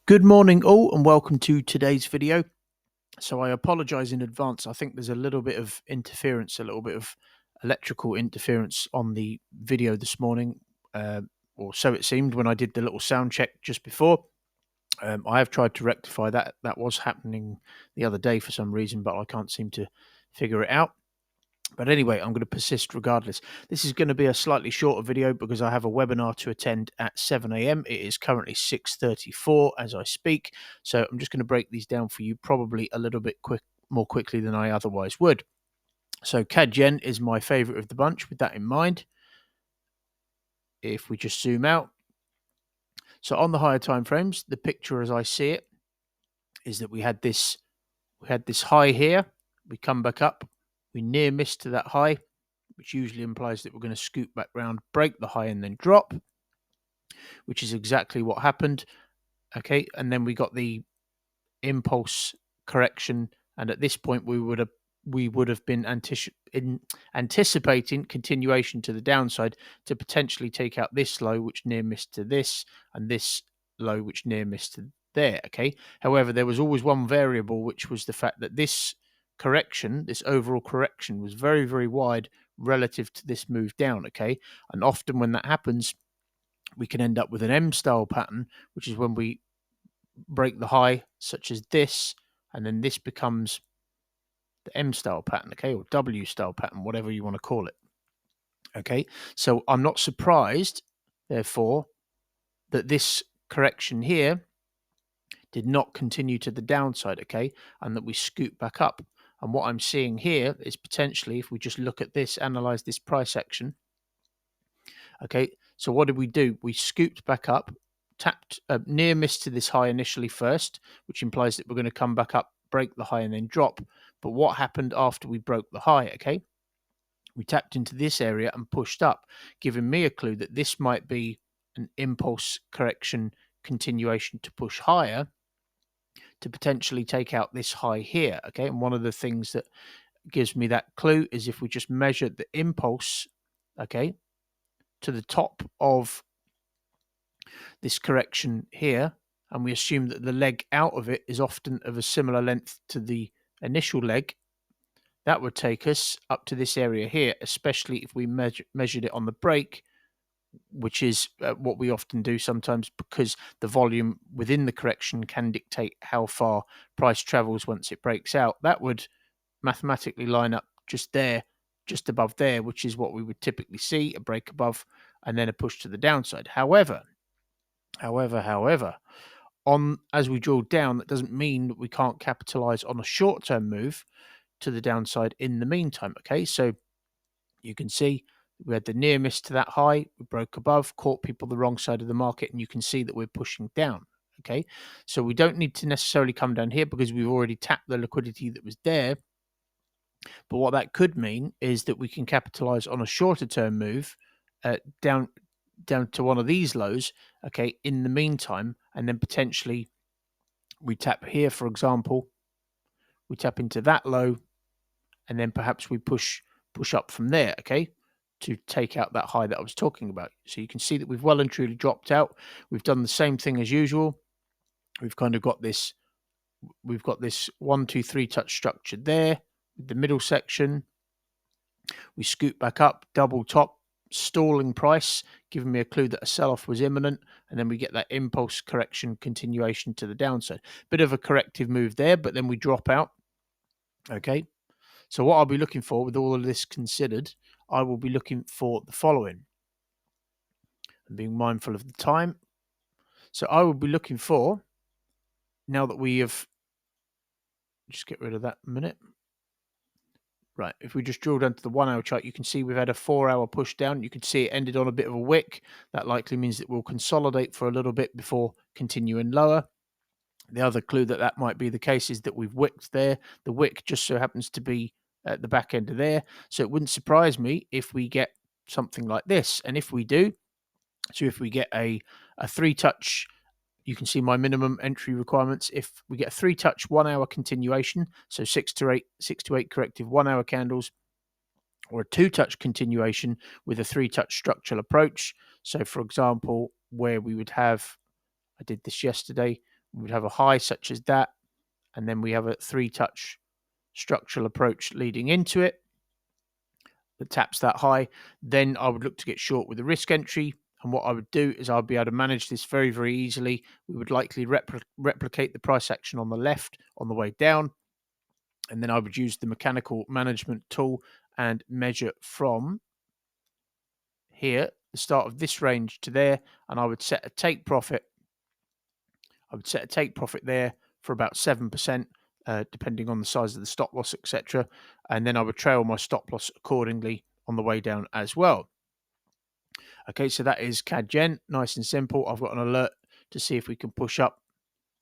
Good morning all and welcome to today's video. So I apologize in advance. I think there's a little bit of interference, a little bit of electrical interference on the video this morning, or so it seemed when I did the little sound check just before. I have tried to rectify that. That was happening the other day for some reason, but I can't seem to figure it out. But anyway, I'm going to persist regardless. This is going to be a slightly shorter video because I have a webinar to attend at 7 a.m. It is currently 6:34 as I speak. So I'm just going to break these down for you probably a little bit more quickly than I otherwise would. So CAD Yen is my favorite of the bunch with that in mind. If we just zoom out. So on the higher time frames, the picture as I see it is that we had this high here. We come back up. We near missed to that high, which usually implies that we're going to scoot back round, break the high and then drop, which is exactly what happened. Okay, and then we got the impulse correction, and at this point we would have been anticipating continuation to the downside to potentially take out this low, which near missed to this, and this low, which near missed to there. Okay, however, there was always one variable, which was the fact that this correction, this overall correction, was very, very wide relative to this move down. Okay, and often when that happens, we can end up with an M style pattern, which is when we break the high, such as this, and then this becomes the M style pattern, okay, or W style pattern, whatever you want to call it. Okay, so I'm not surprised, therefore, that this correction here did not continue to the downside, okay, and that we scoot back up. And what I'm seeing here is potentially, if we just look at this, analyze this price action, okay, so what did we do? We scooped back up, tapped near miss to this high initially first, which implies that we're going to come back up, break the high and then drop. But what happened after we broke the high? Okay, we tapped into this area and pushed up, giving me a clue that this might be an impulse correction continuation to push higher to potentially take out this high here. Okay, and one of the things that gives me that clue is if we just measure the impulse, okay, to the top of this correction here, and we assume that the leg out of it is often of a similar length to the initial leg, that would take us up to this area here, especially if we measured it on the break, which is what we often do sometimes, because the volume within the correction can dictate how far price travels once it breaks out. That would mathematically line up just there, just above there, which is what we would typically see, a break above and then a push to the downside. However, as we drill down, that doesn't mean that we can't capitalize on a short-term move to the downside in the meantime. Okay, so you can see we had the near miss to that high, we broke above, caught people the wrong side of the market, and you can see that we're pushing down. Okay, so we don't need to necessarily come down here because we've already tapped the liquidity that was there. But what that could mean is that we can capitalize on a shorter term move down to one of these lows, okay, in the meantime, and then potentially we tap here, for example, we tap into that low, and then perhaps we push up from there, okay, to take out that high that I was talking about. So you can see that we've well and truly dropped out. We've done the same thing as usual. We've kind of got this, 1, 2, 3 touch structure there, the middle section. We scoot back up, double top, stalling price, giving me a clue that a sell-off was imminent, and then we get that impulse correction continuation to the downside. Bit of a corrective move there, but then we drop out. Okay, so what I'll be looking for with all of this considered, I will be looking for the following. I'm being mindful of the time. So I will be looking for, now that we have, just get rid of that a minute. Right, if we just drill down to the 1 hour chart, you can see we've had a 4 hour push down. You can see it ended on a bit of a wick. That likely means that we'll consolidate for a little bit before continuing lower. The other clue that might be the case is that we've wicked there. The wick just so happens to be at the back end of there. So it wouldn't surprise me if we get something like this. And if we do, so if we get a 3-touch, you can see my minimum entry requirements. If we get a 3-touch 1 hour continuation, so 6 to 8 corrective 1 hour candles, or a 2-touch continuation with a 3-touch structural approach. So for example, where we would have, I did this yesterday, we would have a high such as that, and then we have a 3-touch structural approach leading into it that taps that high. Then I would look to get short with a risk entry. And what I would do is I'll be able to manage this very, very easily. We would likely replicate the price action on the left on the way down. And then I would use the mechanical management tool and measure from here, the start of this range to there. And I would set a take profit. I would set a take profit there for about 7%, depending on the size of the stop loss, etc. And then I would trail my stop loss accordingly on the way down as well. Okay, so that is CAD Gen, nice and simple. I've got an alert to see if we can push up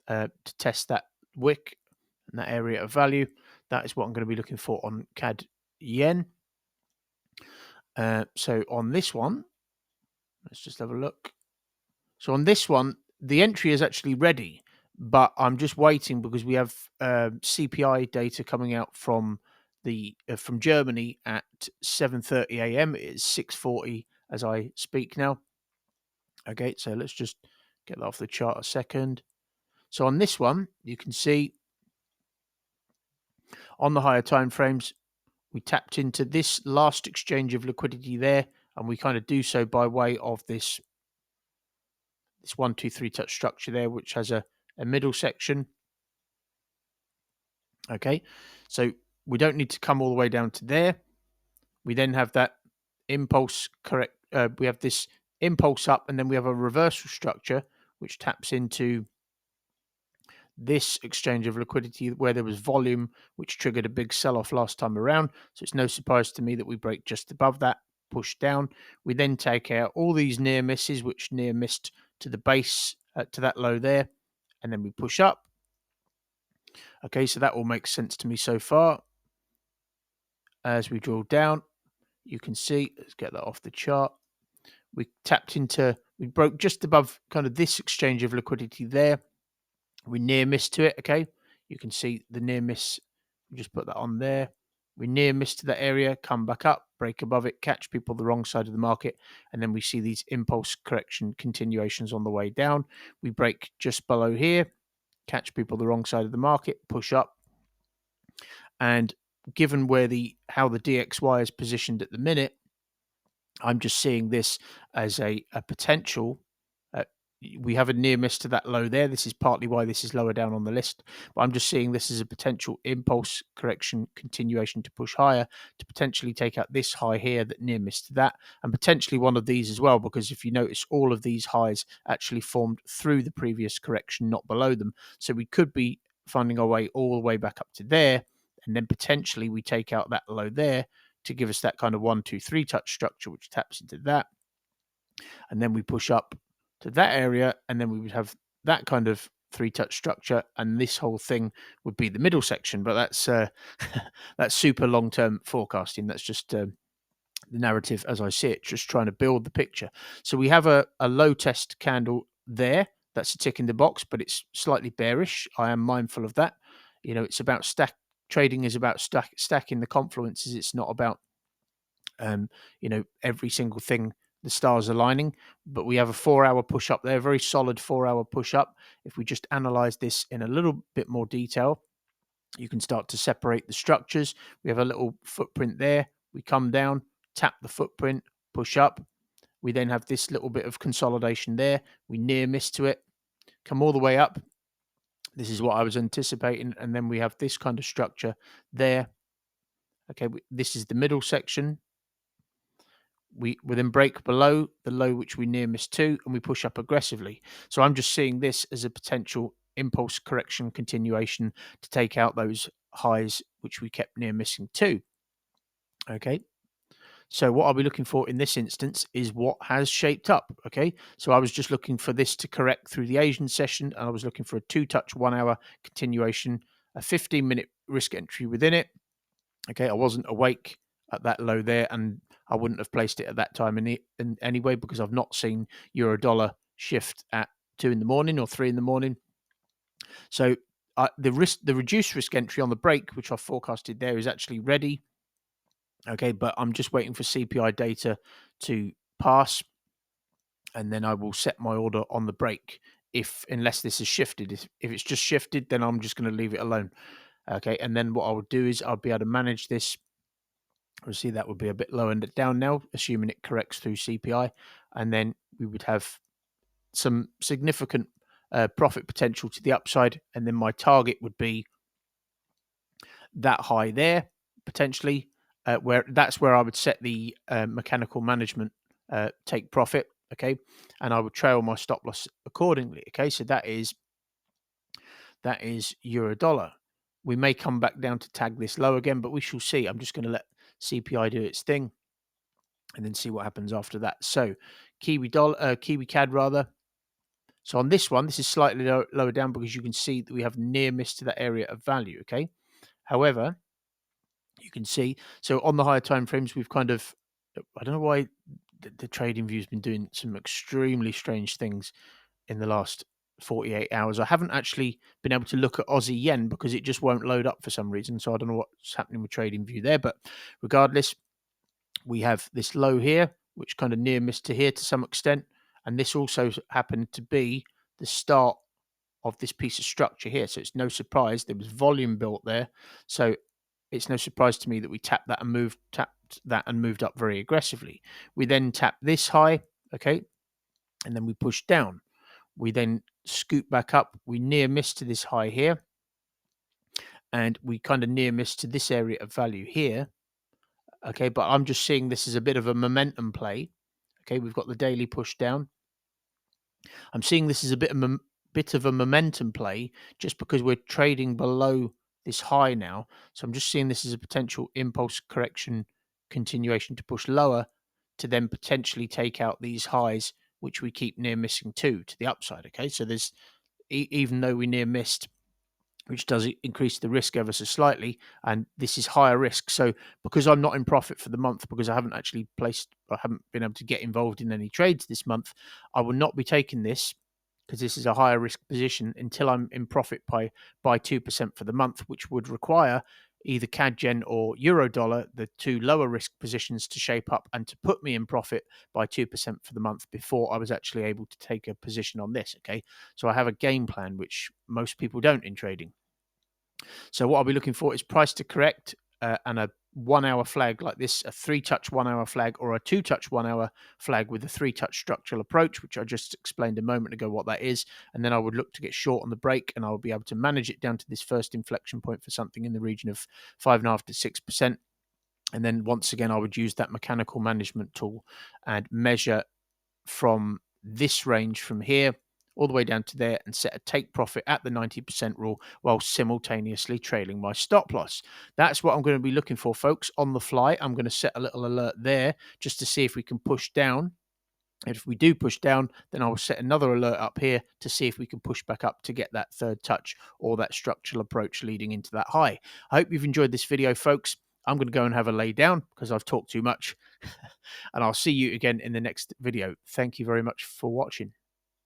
to test that wick and that area of value. That is what I'm going to be looking for on CAD Yen. So on this one, let's just have a look. So on this one, the entry is actually ready, but I'm just waiting because we have CPI data coming out from from Germany at 7:30 a.m. It is 6:40 as I speak now. Okay, so let's just get that off the chart a second. So on this one, you can see on the higher time frames, we tapped into this last exchange of liquidity there, and we kind of do so by way of this 1, 2, 3 touch structure there, which has a middle section. Okay, so we don't need to come all the way down to there. We then have that impulse correct. We have this impulse up, and then we have a reversal structure which taps into this exchange of liquidity where there was volume, which triggered a big sell-off last time around. So it's no surprise to me that we break just above that, push down. We then take out all these near misses, which near missed to the base, to that low there, and then we push up. Okay, so that all makes sense to me so far. As we drill down, you can see, let's get that off the chart. We broke just above kind of this exchange of liquidity there. We near miss to it, okay? You can see the near miss. We just put that on there. We near miss to that area, come back up, break above it, catch people the wrong side of the market, and then we see these impulse correction continuations on the way down. We break just below here, catch people the wrong side of the market, push up. And given how the DXY is positioned at the minute, I'm just seeing this as a potential. We have a near miss to that low there. This is partly why this is lower down on the list. But I'm just seeing this as a potential impulse correction continuation to push higher, to potentially take out this high here that near missed to that, and potentially one of these as well, because if you notice, all of these highs actually formed through the previous correction, not below them. So we could be finding our way all the way back up to there, and then potentially we take out that low there to give us that kind of 1, 2, 3 touch structure, which taps into that. And then we push up to that area, and then we would have that kind of 3 touch structure, and this whole thing would be the middle section. But that's that's super long-term forecasting. That's just the narrative as I see it, just trying to build the picture. So we have a low test candle there. That's a tick in the box, but it's slightly bearish. I am mindful of that. You know, it's about trading is about stacking the confluences. It's not about you know, every single thing the stars aligning, but we have a 4-hour push up there, very solid 4-hour push up. If we just analyze this in a little bit more detail, you can start to separate the structures. We have a little footprint there. We come down, tap the footprint, push up. We then have this little bit of consolidation there. We near miss to it, come all the way up. This is what I was anticipating. And then we have this kind of structure there. Okay, this is the middle section. We then break below the low, which we near miss to, and we push up aggressively. So I'm just seeing this as a potential impulse correction continuation to take out those highs, which we kept near missing to. Okay. So what I'll be looking for in this instance is what has shaped up. Okay. So I was just looking for this to correct through the Asian session, and I was looking for a 2-touch 1-hour continuation, a 15-minute risk entry within it. Okay. I wasn't awake at that low there, and I wouldn't have placed it at that time in anyway, because I've not seen euro dollar shift at 2 in the morning or 3 in the morning. So the reduced risk entry on the break, which I forecasted there, is actually ready. Okay, but I'm just waiting for CPI data to pass, and then I will set my order on the break unless this is shifted. If it's just shifted, then I'm just going to leave it alone. Okay, and then what I would do is I'll be able to manage this. Obviously, that would be a bit low and down now, assuming it corrects through CPI, and then we would have some significant profit potential to the upside, and then my target would be that high there potentially, where that's where I would set the mechanical management take profit. Okay, and I would trail my stop loss accordingly. Okay, so that is euro dollar. We may come back down to tag this low again, but we shall see. I'm just going to let CPI do its thing and then see what happens after that. So Kiwi CAD rather. So on this one, this is slightly lower down because you can see that we have near miss to that area of value. Okay, however, you can see, so on the higher time frames, we've kind of, I don't know why the trading view has been doing some extremely strange things in the last 48 hours. I haven't actually been able to look at Aussie yen because it just won't load up for some reason. So I don't know what's happening with trading view there. But regardless, we have this low here, which kind of near missed to here to some extent. And this also happened to be the start of this piece of structure here. So it's no surprise there was volume built there. So it's no surprise to me that we tapped that and moved up very aggressively. We then tapped this high, okay, and then we pushed down. We then scoot back up. We near missed to this high here, and we kind of near missed to this area of value here. Okay, but I'm just seeing this as a bit of a momentum play. Okay, we've got the daily push down. I'm seeing this as a bit of a momentum play just because we're trading below this high now. So I'm just seeing this as a potential impulse correction continuation to push lower to then potentially take out these highs, which we keep near missing to the upside. Okay, so there's even though we near missed, which does increase the risk ever so slightly, and this is higher risk. So because I'm not in profit for the month, because I haven't been able to get involved in any trades this month, I will not be taking this because this is a higher risk position until I'm in profit by 2% for the month, which would require either CAD Gen or Euro Dollar, the two lower risk positions, to shape up and to put me in profit by 2% for the month before I was actually able to take a position on this. Okay, so I have a game plan, which most people don't in trading. So what I'll be looking for is price to correct and a 1 hour flag like this, a 3-touch 1 hour flag, or a 2-touch 1 hour flag with a 3-touch structural approach, which I just explained a moment ago what that is. And then I would look to get short on the break, and I'll be able to manage it down to this first inflection point for something in the region of 5.5 to 6%. And then once again, I would use that mechanical management tool and measure from this range from here all the way down to there and set a take profit at the 90% rule while simultaneously trailing my stop loss. That's what I'm going to be looking for, folks, on the fly. I'm going to set a little alert there just to see if we can push down. And if we do push down, then I will set another alert up here to see if we can push back up to get that third touch or that structural approach leading into that high. I hope you've enjoyed this video, folks. I'm going to go and have a lay down because I've talked too much. And I'll see you again in the next video. Thank you very much for watching.